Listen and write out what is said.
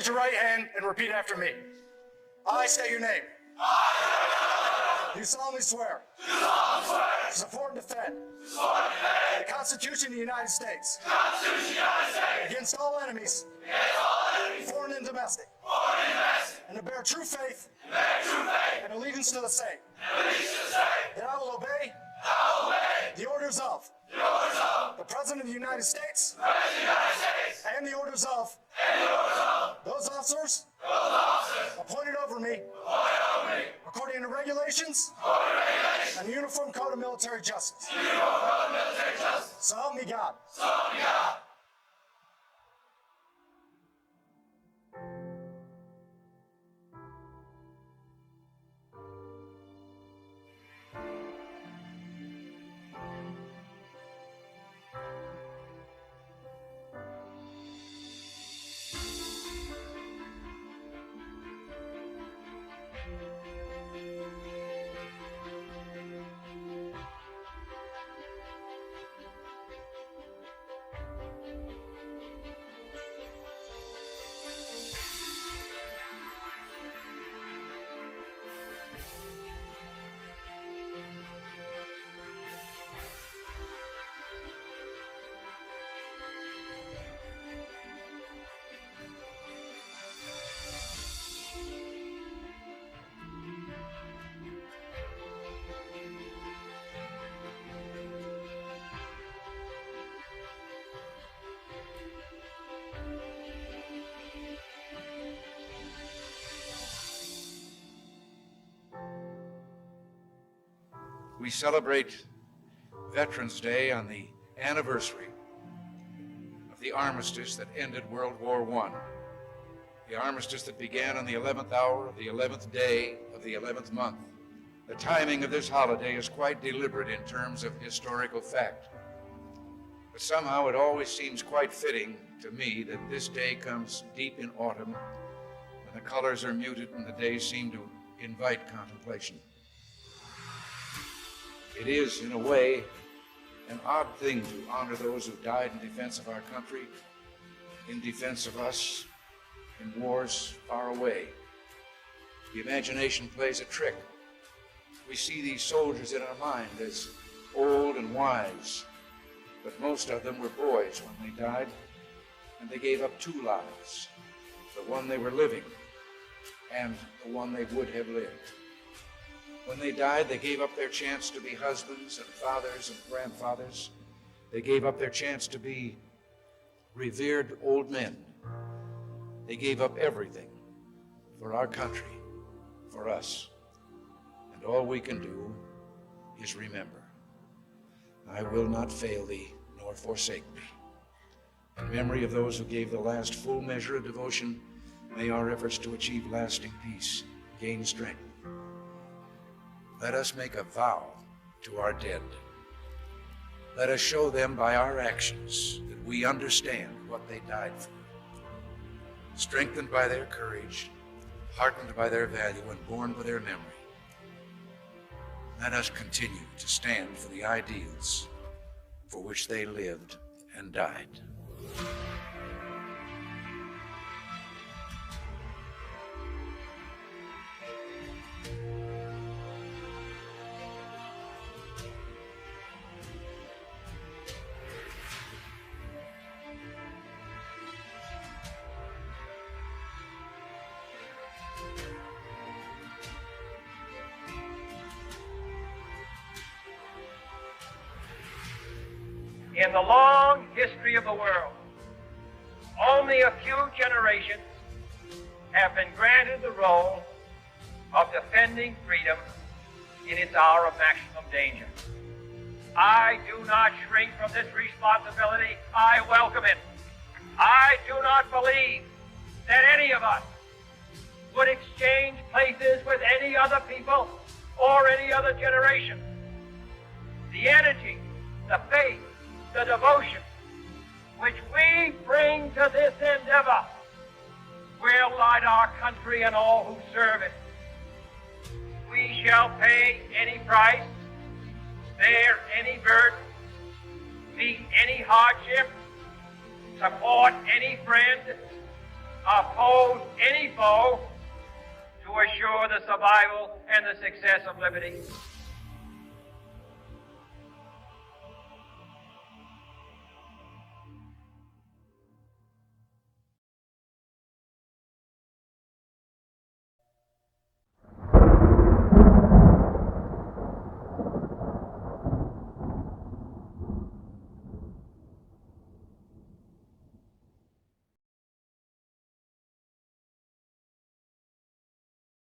Raise your right hand and repeat after me. I state your name. Do solemnly swear. To support and defend. The Constitution of the United States. Against all enemies. Foreign and domestic. And to bear true faith. And allegiance to the same. That I will obey. The orders of. The President of the United States. And the orders of. Those officers. Appointed over me. According to regulations. And the Uniform Code of Military Justice. So help me God. We celebrate Veterans Day on the anniversary of the armistice that ended World War I. The armistice that began on the 11th hour of the 11th day of the 11th month. The timing of this holiday is quite deliberate in terms of historical fact. But somehow it always seems quite fitting to me that this day comes deep in autumn, when the colors are muted and the days seem to invite contemplation. It is, in a way, an odd thing to honor those who died in defense of our country, in defense of us, in wars far away. The imagination plays a trick. We see these soldiers in our mind as old and wise, but most of them were boys when they died, and they gave up two lives, the one they were living and the one they would have lived. When they died, they gave up their chance to be husbands and fathers and grandfathers. They gave up their chance to be revered old men. They gave up everything for our country, for us. And all we can do is remember. I will not fail thee, nor forsake thee. In memory of those who gave the last full measure of devotion, may our efforts to achieve lasting peace gain strength. Let us make a vow to our dead. Let us show them by our actions that we understand what they died for. Strengthened by their courage, heartened by their value, and born with their memory, let us continue to stand for the ideals for which they lived and died. In the long history of the world, only a few generations have been granted the role of defending freedom in its hour of maximum danger. I do not shrink from this responsibility. I welcome it. I do not believe that any of us would exchange places with any other people or any other generation. The energy, the faith, the devotion which we bring to this endeavor will light our country and all who serve it. We shall pay any price, bear any burden, meet any hardship, support any friend, oppose oppose any foe to assure the survival and the success of liberty.